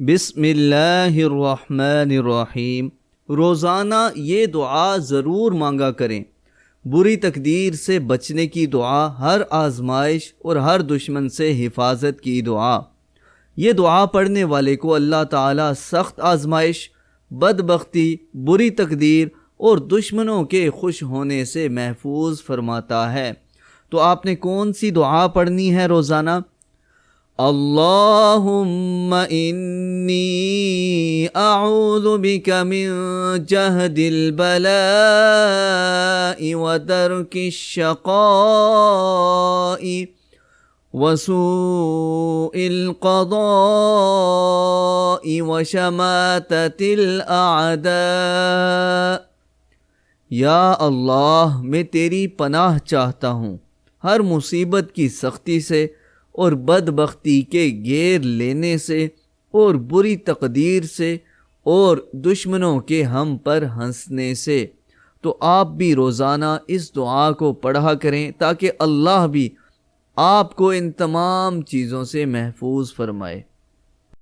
بسم اللہ الرحمن الرحیم۔ روزانہ یہ دعا ضرور مانگا کریں۔ بری تقدیر سے بچنے کی دعا، ہر آزمائش اور ہر دشمن سے حفاظت کی دعا۔ یہ دعا پڑھنے والے کو اللہ تعالیٰ سخت آزمائش، بدبختی، بری تقدیر اور دشمنوں کے خوش ہونے سے محفوظ فرماتا ہے۔ تو آپ نے کون سی دعا پڑھنی ہے روزانہ؟ اللہم انی اعوذ بک من جہد البلاء ودرک الشقاء وسوء القضاء وشماتۃ الاعداء۔ یا اللہ، میں تیری پناہ چاہتا ہوں ہر مصیبت کی سختی سے اور بدبختی کے گھیر لینے سے اور بری تقدیر سے اور دشمنوں کے ہم پر ہنسنے سے۔ تو آپ بھی روزانہ اس دعا کو پڑھا کریں تاکہ اللہ بھی آپ کو ان تمام چیزوں سے محفوظ فرمائے۔